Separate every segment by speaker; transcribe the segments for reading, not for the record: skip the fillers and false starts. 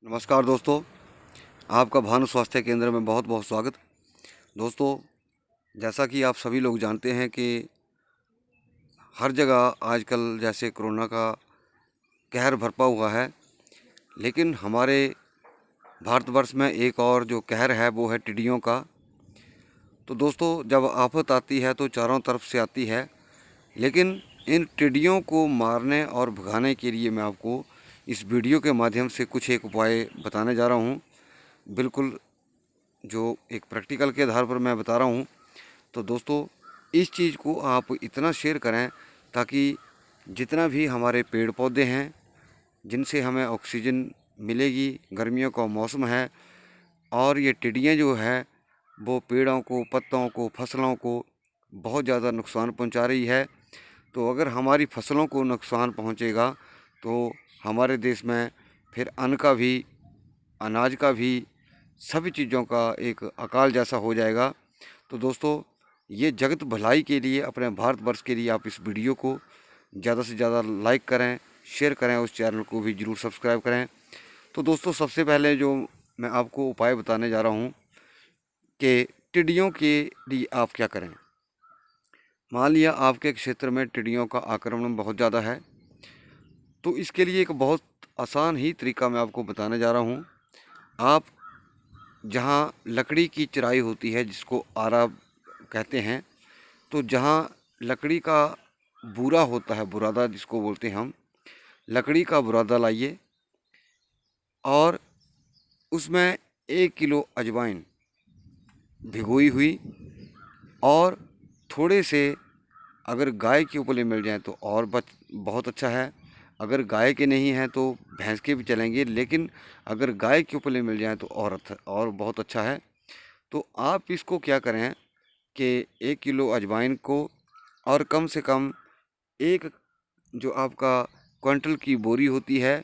Speaker 1: नमस्कार दोस्तों, आपका भानु स्वास्थ्य केंद्र में बहुत बहुत स्वागत। दोस्तों, जैसा कि आप सभी लोग जानते हैं कि हर जगह आजकल जैसे कोरोना का कहर बरपा हुआ है, लेकिन हमारे भारतवर्ष में एक और जो कहर है वो है टिड्डियों का। तो दोस्तों, जब आफत आती है तो चारों तरफ से आती है, लेकिन इन टिड्डियों को मारने और भगाने के लिए मैं आपको इस वीडियो के माध्यम से कुछ एक उपाय बताने जा रहा हूँ। बिल्कुल जो एक प्रैक्टिकल के आधार पर मैं बता रहा हूँ। तो दोस्तों, इस चीज़ को आप इतना शेयर करें ताकि जितना भी हमारे पेड़ पौधे हैं जिनसे हमें ऑक्सीजन मिलेगी, गर्मियों का मौसम है और ये टिड्डियाँ जो है वो पेड़ों को, पत्तों को, फसलों को बहुत ज़्यादा नुकसान पहुंचा रही है। तो अगर हमारी फसलों को नुकसान पहुंचेगा तो हमारे देश में फिर अन्न का भी, अनाज का भी, सभी चीज़ों का एक अकाल जैसा हो जाएगा। तो दोस्तों, ये जगत भलाई के लिए, अपने भारतवर्ष के लिए आप इस वीडियो को ज़्यादा से ज़्यादा लाइक करें, शेयर करें, उस चैनल को भी ज़रूर सब्सक्राइब करें। तो दोस्तों, सबसे पहले जो मैं आपको उपाय बताने जा रहा हूँ कि टिड्डियों के लिए आप क्या करें। मान लिया आपके क्षेत्र में टिड्डियों का आक्रमण बहुत ज़्यादा है, तो इसके लिए एक बहुत आसान ही तरीका मैं आपको बताने जा रहा हूँ। आप जहाँ लकड़ी की चराई होती है, जिसको आरा कहते हैं, तो जहाँ लकड़ी का बूरा होता है, बुरादा जिसको बोलते हैं हम, लकड़ी का बुरादा लाइए और उसमें 1 किलो अजवाइन भिगोई हुई और थोड़े से, अगर गाय के उपले मिल जाएं तो और बहुत अच्छा है। अगर गाय के नहीं हैं तो भैंस के भी चलेंगे, लेकिन अगर गाय के उपले मिल जाएं तो और बहुत अच्छा है। तो आप इसको क्या करें कि 1 किलो अजवाइन को और कम से कम एक जो आपका क्विंटल की बोरी होती है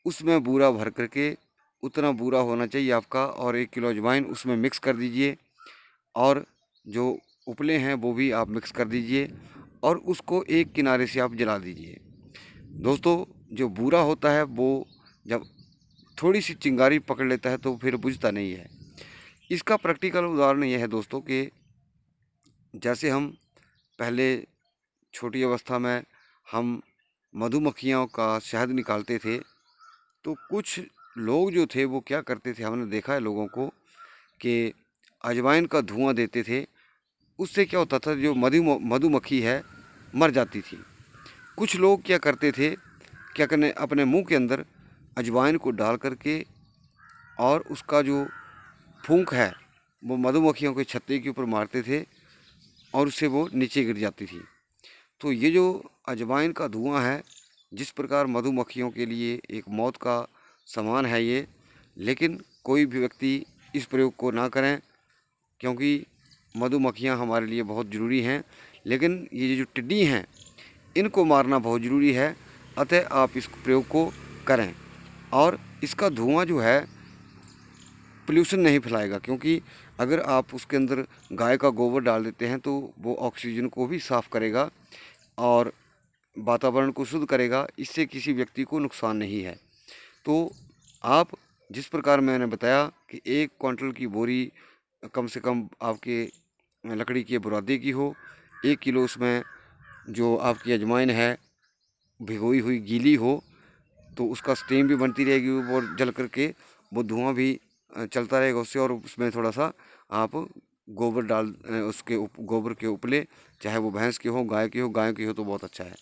Speaker 1: उसमें बूरा भर करके, उतना बूरा होना चाहिए आपका, और 1 किलो अजवाइन उसमें मिक्स कर दीजिए और जो उपले हैं वो भी आप मिक्स कर दीजिए और उसको एक किनारे से आप जला दीजिए। दोस्तों, जो बूरा होता है वो जब थोड़ी सी चिंगारी पकड़ लेता है तो फिर बुझता नहीं है। इसका प्रैक्टिकल उदाहरण यह है दोस्तों कि जैसे हम पहले छोटी अवस्था में हम मधुमक्खियों का शहद निकालते थे, तो कुछ लोग जो थे वो क्या करते थे, हमने देखा है लोगों को कि अजवाइन का धुआं देते थे। उससे क्या होता था, जो मधुमक्खी है मर जाती थी। कुछ लोग क्या करते थे, क्या करने, अपने मुंह के अंदर अजवाइन को डाल करके और उसका जो फूंक है वो मधुमक्खियों के छत्ते के ऊपर मारते थे और उससे वो नीचे गिर जाती थी। तो ये जो अजवाइन का धुआं है, जिस प्रकार मधुमक्खियों के लिए एक मौत का समान है ये, लेकिन कोई भी व्यक्ति इस प्रयोग को ना करें, क्योंकि मधुमक्खियां हमारे लिए बहुत ज़रूरी हैं, लेकिन ये जो टिड्डी हैं इनको मारना बहुत ज़रूरी है। अतः आप इस प्रयोग को करें और इसका धुआं जो है पोल्यूशन नहीं फैलाएगा, क्योंकि अगर आप उसके अंदर गाय का गोबर डाल देते हैं तो वो ऑक्सीजन को भी साफ़ करेगा और वातावरण को शुद्ध करेगा। इससे किसी व्यक्ति को नुकसान नहीं है। तो आप, जिस प्रकार मैंने बताया कि 1 क्विंटल की बोरी कम से कम आपके लकड़ी के बुरादे की हो, 1 किलो उसमें जो आपकी अजवाइन है भिगोई हुई गीली हो, तो उसका स्टीम भी बनती रहेगी और जल करके वो धुआं भी चलता रहेगा उससे, और उसमें थोड़ा सा आप गोबर गोबर के उपले, चाहे वो भैंस के हो, गाय के हो तो बहुत अच्छा है।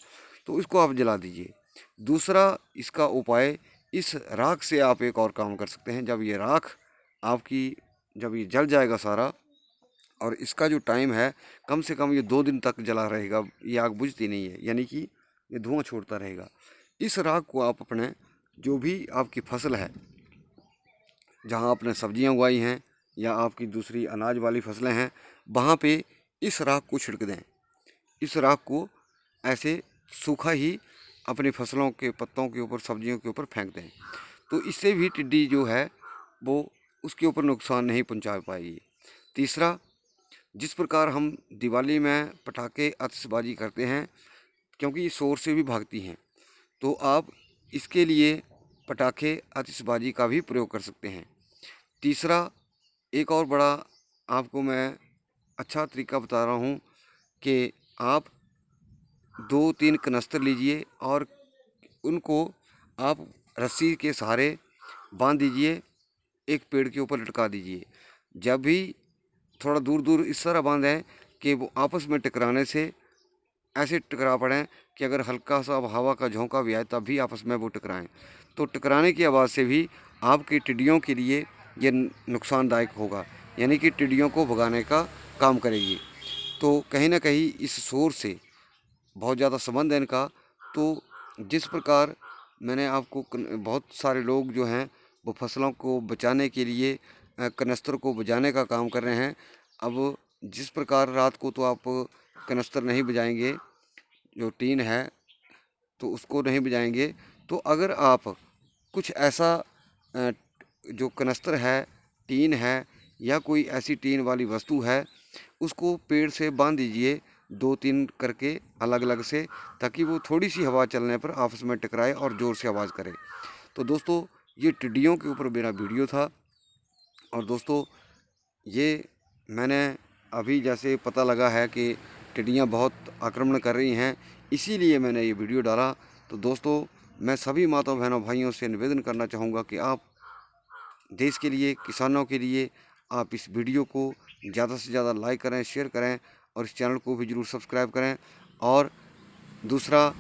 Speaker 1: तो इसको आप जला दीजिए। दूसरा इसका उपाय, इस राख से आप एक और काम कर सकते हैं। जब ये राख आपकी, जब ये जल जाएगा सारा, और इसका जो टाइम है कम से कम ये 2 दिन तक जला रहेगा, ये आग बुझती नहीं है, यानी कि ये धुआं छोड़ता रहेगा। इस राख को आप अपने जो भी आपकी फसल है, जहाँ आपने सब्जियां उगाई हैं या आपकी दूसरी अनाज वाली फसलें हैं, वहाँ पे इस राख को छिड़क दें। इस राख को ऐसे सूखा ही अपनी फसलों के पत्तों के ऊपर, सब्जियों के ऊपर फेंक दें। तो इससे भी टिड्डी जो है वो उसके ऊपर नुकसान नहीं पहुंचा पाएगी। तीसरा, जिस प्रकार हम दिवाली में पटाखे आतिशबाजी करते हैं, क्योंकि ये शोर से भी भागती हैं, तो आप इसके लिए पटाखे, आतिशबाजी का भी प्रयोग कर सकते हैं। तीसरा, एक और बड़ा आपको मैं अच्छा तरीका बता रहा हूँ कि आप 2-3 कनस्तर लीजिए और उनको आप रस्सी के सहारे बांध दीजिए, एक पेड़ के ऊपर लटका दीजिए। जब भी थोड़ा दूर दूर इस तरह बांधें कि वो आपस में टकराने से ऐसे टकरा पड़ें कि अगर हल्का सा हवा का झोंका भी आए तब भी आपस में वो टकराएं। तो टकराने की आवाज़ से भी आपकी टिड्डियों के लिए ये नुकसानदायक होगा, यानी कि टिड्डियों को भगाने का काम करेगी। तो कहीं ना कहीं इस शोर से बहुत ज़्यादा संबंध है इनका। तो जिस प्रकार मैंने आपको बहुत सारे लोग जो हैं वो फसलों को बचाने के लिए कनस्तर को बजाने का काम कर रहे हैं। अब जिस प्रकार रात को तो आप कनस्तर नहीं बजाएंगे, जो टीन है तो उसको नहीं बजाएंगे। तो अगर आप कुछ ऐसा जो कनस्तर है, टीन है या कोई ऐसी टीन वाली वस्तु है, उसको पेड़ से बांध दीजिए 2-3 करके अलग अलग से, ताकि वो थोड़ी सी हवा चलने पर आपस में टकराए और ज़ोर से आवाज़ करे। तो दोस्तों, ये टिड्डियों के ऊपर मेरा वीडियो था। और दोस्तों, ये मैंने अभी जैसे पता लगा है कि टिड्डियाँ बहुत आक्रमण कर रही हैं, इसीलिए मैंने ये वीडियो डाला। तो दोस्तों, मैं सभी माताओं बहनों भाइयों से निवेदन करना चाहूँगा कि आप देश के लिए, किसानों के लिए आप इस वीडियो को ज़्यादा से ज़्यादा लाइक करें, शेयर करें और इस चैनल को भी ज़रूर सब्सक्राइब करें। और दूसरा,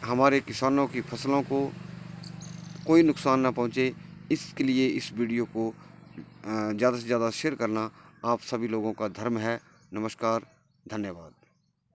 Speaker 1: हमारे किसानों की फसलों को कोई नुकसान ना पहुंचे, इसके लिए इस वीडियो को ज़्यादा से ज़्यादा शेयर करना आप सभी लोगों का धर्म है। नमस्कार, धन्यवाद।